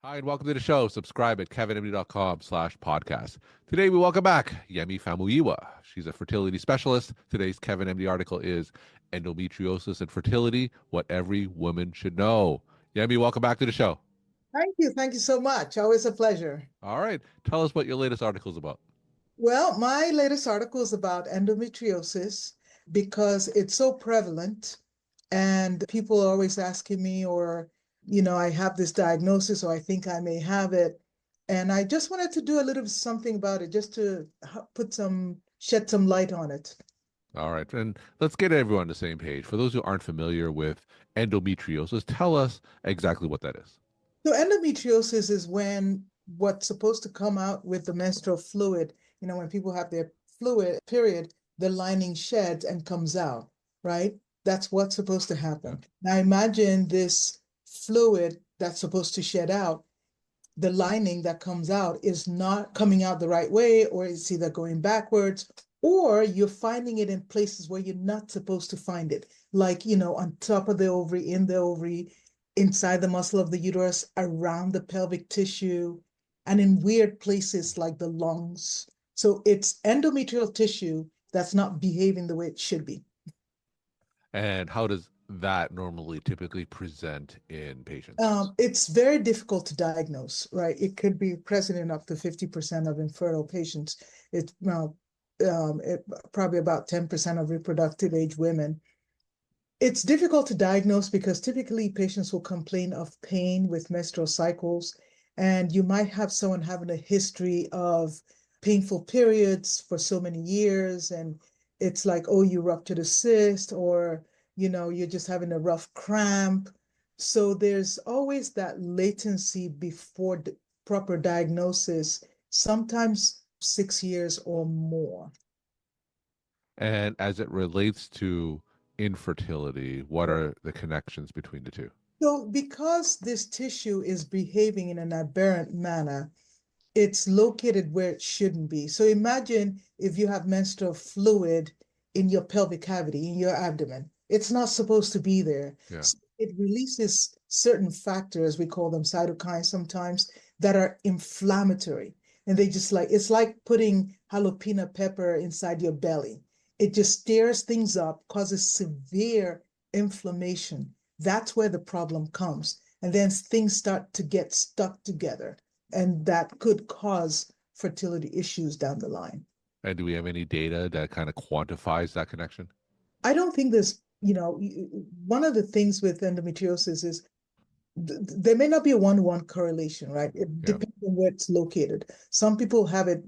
Hi, and welcome to the show. Subscribe at kevinmd.com/podcast. Today, we welcome back Yemi Famuyiwa. She's a fertility specialist. Today's Kevin MD article is Endometriosis and Fertility, What Every Woman Should Know. Yemi, welcome back to the show. Thank you. Thank you so much. Always a pleasure. All right. Tell us what your latest article is about. Well, my latest article is about endometriosis because it's so prevalent and people are always asking me, I have this diagnosis or I think I may have it. And I just wanted to do a little something about it just to shed some light on it. All right. And let's get everyone on the same page. For those who aren't familiar with endometriosis, tell us exactly what that is. So endometriosis is when what's supposed to come out with the menstrual fluid, when people have their fluid period, the lining sheds and comes out, right? That's what's supposed to happen. Now imagine this fluid that's supposed to shed out, the lining that comes out is not coming out the right way, or it's either going backwards, or you're finding it in places where you're not supposed to find it, like, on top of the ovary, in the ovary, inside the muscle of the uterus, around the pelvic tissue, and in weird places like the lungs. So it's endometrial tissue that's not behaving the way it should be. And how does that normally typically present in patients? It's very difficult to diagnose, right? It could be present in up to 50% of infertile patients. It's probably about 10% of reproductive age women. It's difficult to diagnose because typically patients will complain of pain with menstrual cycles, and you might have someone having a history of painful periods for so many years, and it's like, oh, you ruptured a cyst, or you're just having a rough cramp. So there's always that latency before proper diagnosis, sometimes 6 years or more. And as it relates to infertility, what are the connections between the two? So because this tissue is behaving in an aberrant manner, it's located where it shouldn't be. So imagine if you have menstrual fluid in your pelvic cavity, in your abdomen. It's not supposed to be there. Yeah. So it releases certain factors, we call them cytokines sometimes, that are inflammatory. And it's like putting jalapeno pepper inside your belly. It just stirs things up, causes severe inflammation. That's where the problem comes. And then things start to get stuck together, and that could cause fertility issues down the line. And do we have any data that kind of quantifies that connection? I don't think there's, one of the things with endometriosis is there may not be a one-to-one correlation, right? It depends on where it's located. Some people have it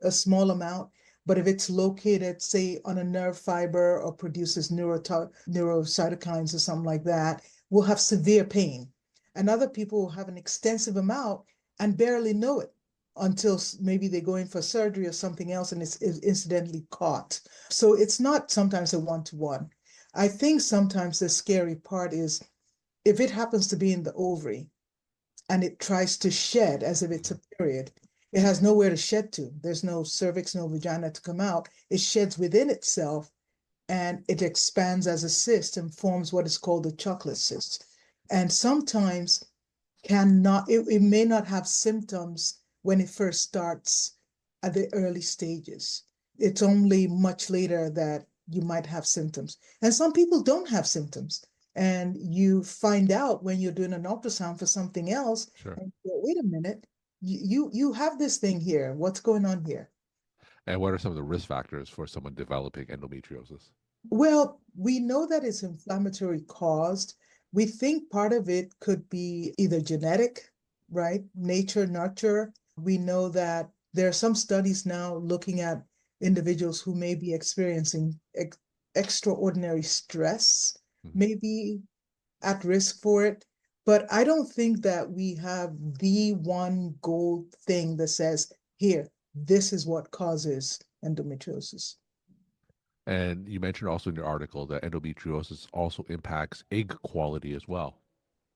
a small amount, but if it's located, say, on a nerve fiber or produces neurocytokines or something like that, will have severe pain. And other people will have an extensive amount and barely know it until maybe they go in for surgery or something else and it's incidentally caught. So it's not sometimes a one-to-one. I think sometimes the scary part is if it happens to be in the ovary and it tries to shed as if it's a period, it has nowhere to shed to. There's no cervix, no vagina to come out. It sheds within itself and it expands as a cyst and forms what is called a chocolate cyst. And sometimes it may not have symptoms when it first starts at the early stages. It's only much later that you might have symptoms. And some people don't have symptoms. And you find out when you're doing an ultrasound for something else. Sure. And you go, wait a minute, you have this thing here. What's going on here? And what are some of the risk factors for someone developing endometriosis? Well, we know that it's inflammatory caused. We think part of it could be either genetic, right? Nature, nurture. We know that there are some studies now looking at individuals who may be experiencing extraordinary stress, may be at risk for it. But I don't think that we have the one gold thing that says, here, this is what causes endometriosis. And you mentioned also in your article that endometriosis also impacts egg quality as well.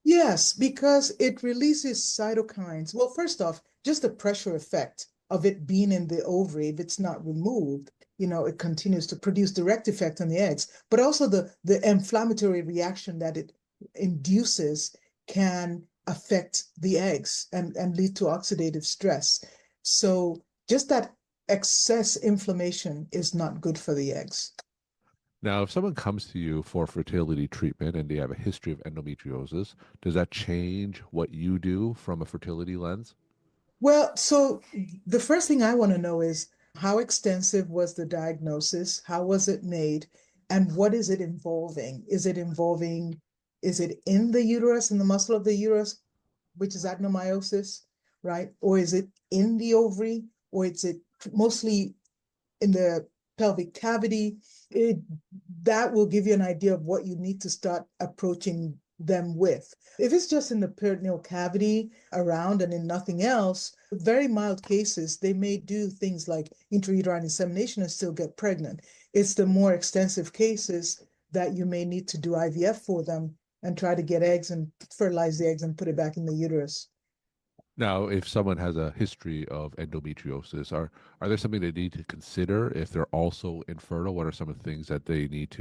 Yes, because it releases cytokines. Well, first off, just the pressure effect of it being in the ovary, if it's not removed, it continues to produce direct effect on the eggs, but also the inflammatory reaction that it induces can affect the eggs and lead to oxidative stress. So just that excess inflammation is not good for the eggs. Now, if someone comes to you for fertility treatment and they have a history of endometriosis, does that change what you do from a fertility lens? Well, so the first thing I want to know is how extensive was the diagnosis? How was it made? And what is it involving? Is it in the uterus, in the muscle of the uterus, which is adenomyosis, right? Or is it in the ovary? Or is it mostly in the pelvic cavity? That will give you an idea of what you need to start approaching them with. If it's just in the peritoneal cavity around and in nothing else, very mild cases, they may do things like intrauterine insemination and still get pregnant. It's the more extensive cases that you may need to do IVF for them and try to get eggs and fertilize the eggs and put it back in the uterus. Now, if someone has a history of endometriosis, are there something they need to consider if they're also infertile? What are some of the things that they Yeah, need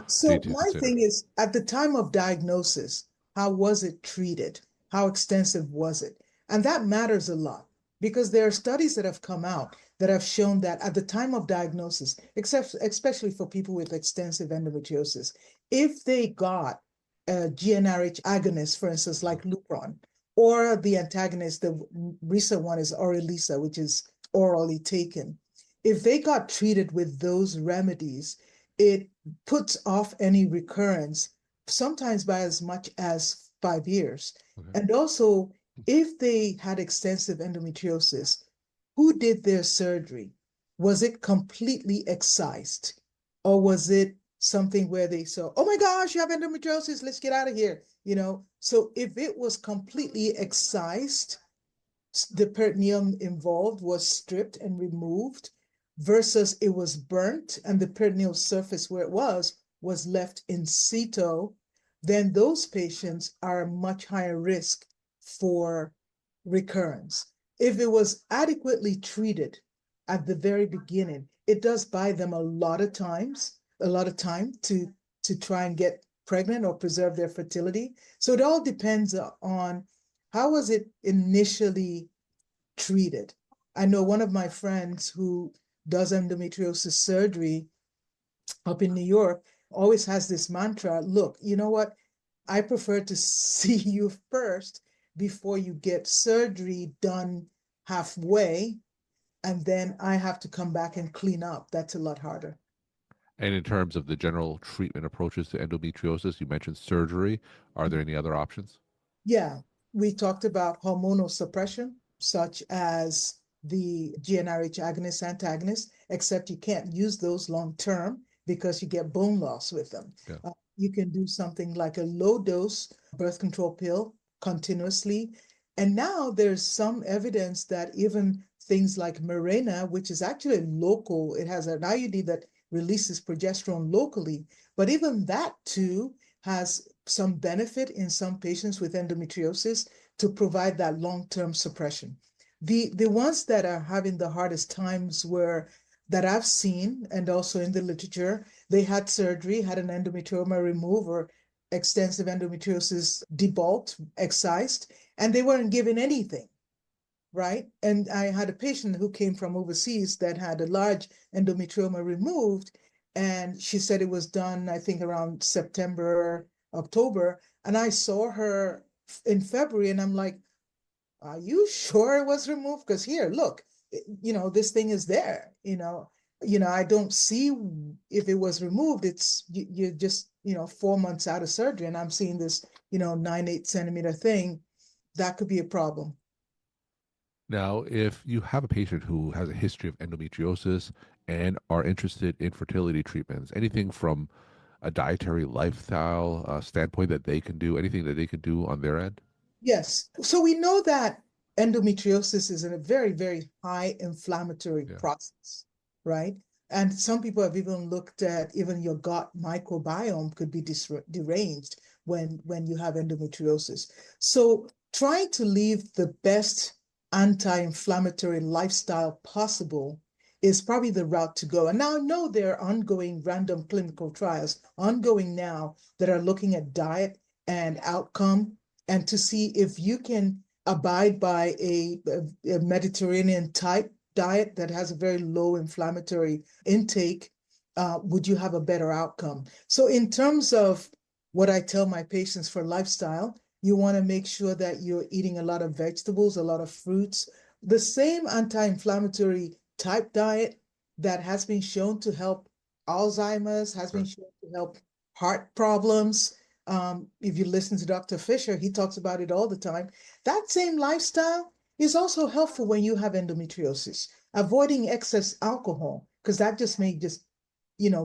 so to my consider? thing is at the time of diagnosis, how was it treated? How extensive was it? And that matters a lot because there are studies that have come out that have shown that at the time of diagnosis, except especially for people with extensive endometriosis, if they got a GnRH agonist, for instance, like Lupron, or the antagonist, the recent one is Orilissa, which is orally taken. If they got treated with those remedies, it puts off any recurrence, sometimes by as much as 5 years. Okay. And also, if they had extensive endometriosis, who did their surgery? Was it completely excised? Or was it something where they saw, oh my gosh, you have endometriosis, let's get out of here? So if it was completely excised, the peritoneum involved was stripped and removed versus it was burnt and the peritoneal surface where it was left in situ, then those patients are much higher risk for recurrence. If it was adequately treated at the very beginning, it does buy them a lot of time to try and get pregnant or preserve their fertility. So it all depends on how was it initially treated. I know one of my friends who does endometriosis surgery up in New York always has this mantra, look, you know what? I prefer to see you first before you get surgery done halfway, and then I have to come back and clean up. That's a lot harder. And in terms of the general treatment approaches to endometriosis, you mentioned surgery. Are there any other options? Yeah, we talked about hormonal suppression, such as the GnRH agonist, antagonist, except you can't use those long term because you get bone loss with them. Yeah. You can do something like a low dose birth control pill continuously. And now there's some evidence that even things like Mirena, which is actually local, it has an IUD that releases progesterone locally, but even that too has some benefit in some patients with endometriosis to provide that long-term suppression. The ones that are having the hardest times were that I've seen, and also in the literature, they had surgery, had an endometrioma removed or extensive endometriosis debulked, excised, and they weren't given anything, right? And I had a patient who came from overseas that had a large endometrioma removed, and she said it was done, I think, around September, October. And I saw her in February, and I'm like, are you sure it was removed? Because here, look, this thing is there, I don't see if it was removed. It's you're just, 4 months out of surgery, and I'm seeing this, 9-8 centimeter thing. That could be a problem. Now, if you have a patient who has a history of endometriosis and are interested in fertility treatments, anything from a dietary lifestyle standpoint that they can do, anything that they can do on their end? Yes. So we know that endometriosis is a very, very high inflammatory Yeah. process, right? And some people have even looked at even your gut microbiome could be deranged when you have endometriosis. So trying to live the best anti-inflammatory lifestyle possible is probably the route to go. And now I know there are ongoing random clinical trials ongoing now that are looking at diet and outcome and to see if you can abide by a Mediterranean type diet that has a very low inflammatory intake, would you have a better outcome? So in terms of what I tell my patients for lifestyle, you want to make sure that you're eating a lot of vegetables, a lot of fruits, the same anti-inflammatory type diet that has been shown to help Alzheimer's, has been shown to help heart problems. If you listen to Dr. Fisher, he talks about it all the time. That same lifestyle is also helpful when you have endometriosis. Avoiding excess alcohol, because that just may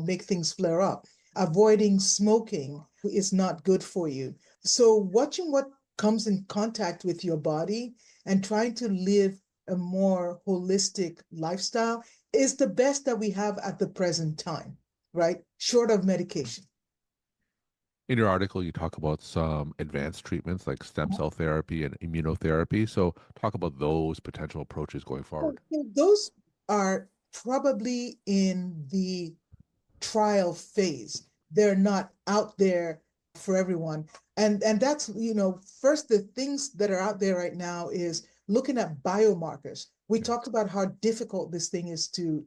make things flare up. Avoiding smoking is not good for you. So watching what comes in contact with your body and trying to live a more holistic lifestyle is the best that we have at the present time, right? Short of medication. In your article, you talk about some advanced treatments like stem cell therapy and immunotherapy. So talk about those potential approaches going forward. Those are probably in the trial phase. They're not out there for everyone. And that's, first, the things that are out there right now is looking at biomarkers. We talked about how difficult this thing is to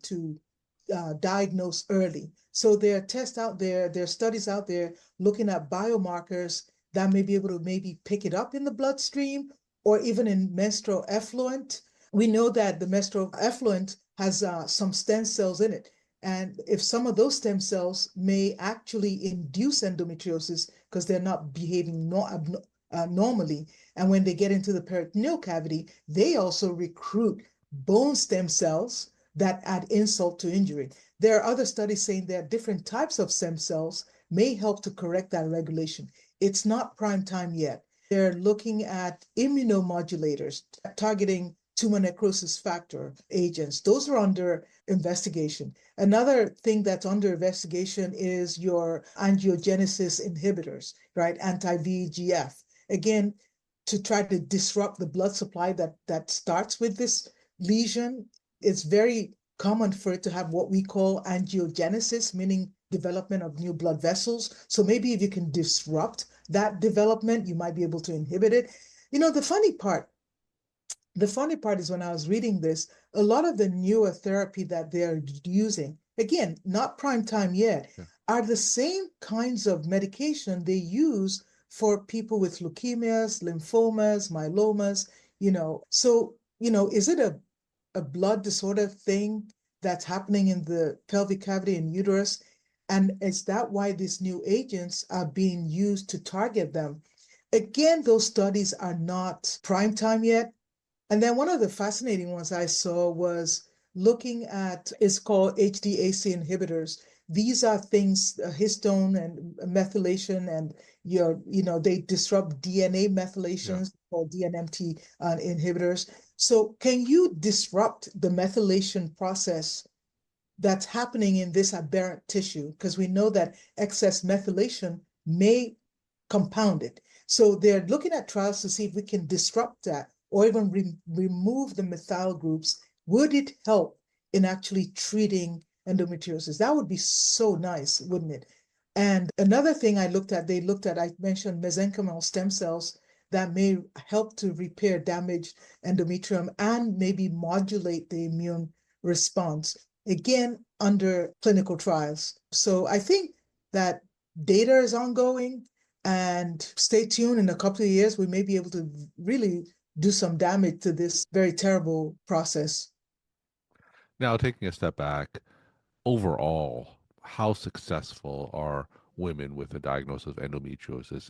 diagnose early. So there are tests out there, there are studies out there looking at biomarkers that may be able to maybe pick it up in the bloodstream or even in menstrual effluent. We know that the menstrual effluent has some stem cells in it. And if some of those stem cells may actually induce endometriosis because they're not behaving normally, and when they get into the peritoneal cavity, they also recruit bone stem cells that add insult to injury. There are other studies saying that different types of stem cells may help to correct that regulation. It's not prime time yet. They're looking at immunomodulators targeting tumor necrosis factor agents. Those are under investigation. Another thing that's under investigation is your angiogenesis inhibitors, right? Anti-VEGF. Again, to try to disrupt the blood supply that starts with this lesion. It's very common for it to have what we call angiogenesis, meaning development of new blood vessels. So maybe if you can disrupt that development, you might be able to inhibit it. The funny part is when I was reading this, a lot of the newer therapy that they're using, again, not prime time yet, are the same kinds of medication they use for people with leukemias, lymphomas, myelomas, So, is it a blood disorder thing that's happening in the pelvic cavity and uterus? And is that why these new agents are being used to target them? Again, those studies are not prime time yet. And then one of the fascinating ones I saw was looking at, it's called HDAC inhibitors. These are things, histone and methylation, and they disrupt DNA methylations called DNMT inhibitors. So can you disrupt the methylation process that's happening in this aberrant tissue? Because we know that excess methylation may compound it. So they're looking at trials to see if we can disrupt that or even remove the methyl groups. Would it help in actually treating endometriosis? That would be so nice, wouldn't it? And another thing I mentioned mesenchymal stem cells that may help to repair damaged endometrium and maybe modulate the immune response, again, under clinical trials. So I think that data is ongoing, and stay tuned. In a couple of years, we may be able to really do some damage to this very terrible process. Now, taking a step back, overall, how successful are women with a diagnosis of endometriosis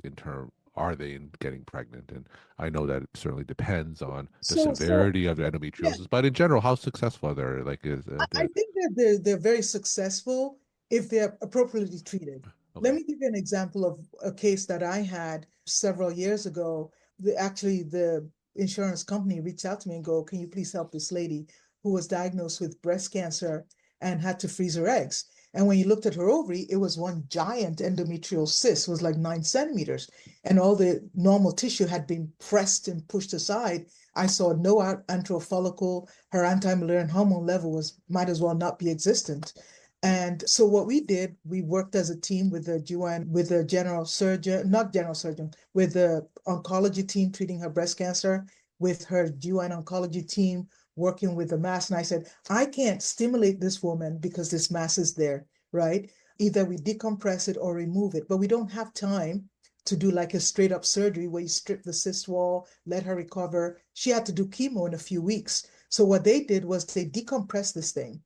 are they in getting pregnant? And I know that it certainly depends on the severity of the endometriosis, but in general, how successful are they? I think that they're very successful if they're appropriately treated. Okay. Let me give you an example of a case that I had several years ago. The insurance company reached out to me and go, "Can you please help this lady who was diagnosed with breast cancer and had to freeze her eggs?" And when you looked at her ovary, it was one giant endometrial cyst. It was like 9 centimeters. And all the normal tissue had been pressed and pushed aside. I saw no antral follicle. Her anti-Mullerian hormone level might as well not be existent. And so what we did, we worked as a team with the GYN, with the general surgeon, not general surgeon, with the oncology team treating her breast cancer, with her GYN oncology team working with the mass. And I said, I can't stimulate this woman because this mass is there, right? Either we decompress it or remove it, but we don't have time to do like a straight up surgery where you strip the cyst wall, let her recover. She had to do chemo in a few weeks. So what they did was they decompressed this thing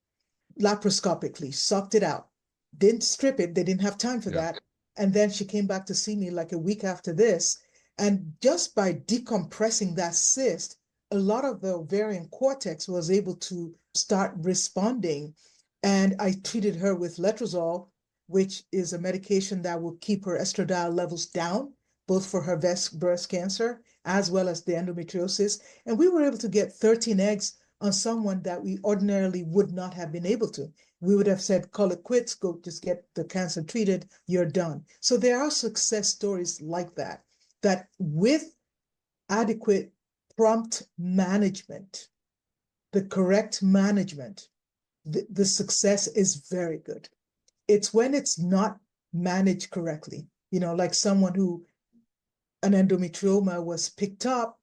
laparoscopically, sucked it out, didn't strip it. They didn't have time for Yeah. that. And then she came back to see me like a week after this. And just by decompressing that cyst, a lot of the ovarian cortex was able to start responding. And I treated her with letrozole, which is a medication that will keep her estradiol levels down, both for her breast cancer as well as the endometriosis. And we were able to get 13 eggs on someone that we ordinarily would not have been able to. We would have said, call it quits, go just get the cancer treated, you're done. So there are success stories like that, that with adequate prompt management, the correct management, the success is very good. It's when it's not managed correctly, like someone who an endometrioma was picked up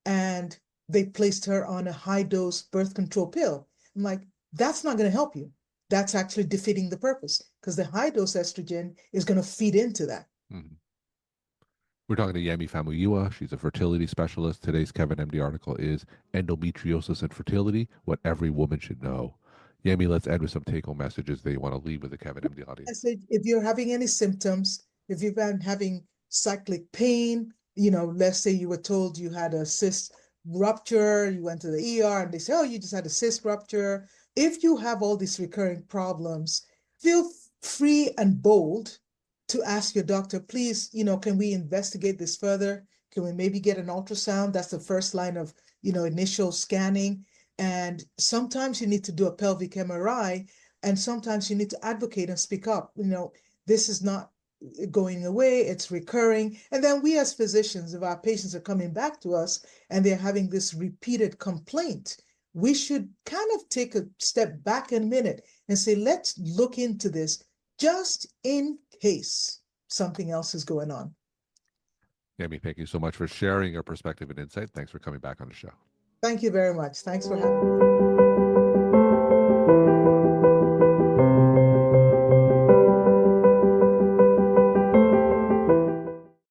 and they placed her on a high dose birth control pill. I'm like, that's not going to help you. That's actually defeating the purpose because the high dose estrogen is going to feed into that. Mm-hmm. We're talking to Yemi Famuyiwa. She's a fertility specialist. Today's Kevin MD article is Endometriosis and Fertility, What Every Woman Should Know. Yemi, let's end with some take-home messages that you want to leave with the Kevin MD audience. I said, if you're having any symptoms, if you've been having cyclic pain, let's say you were told you had a cyst rupture, you went to the ER and they say, oh, you just had a cyst rupture. If you have all these recurring problems, feel free and bold to ask your doctor, please, can we investigate this further? Can we maybe get an ultrasound? That's the first line of, initial scanning. And sometimes you need to do a pelvic MRI, and sometimes you need to advocate and speak up. This is not going away, it's recurring. And then we as physicians, if our patients are coming back to us and they're having this repeated complaint, we should kind of take a step back in a minute and say, let's look into this just in case something else is going on. Yemi, thank you so much for sharing your perspective and insight. Thanks for coming back on the show. Thank you very much. Thanks for having me.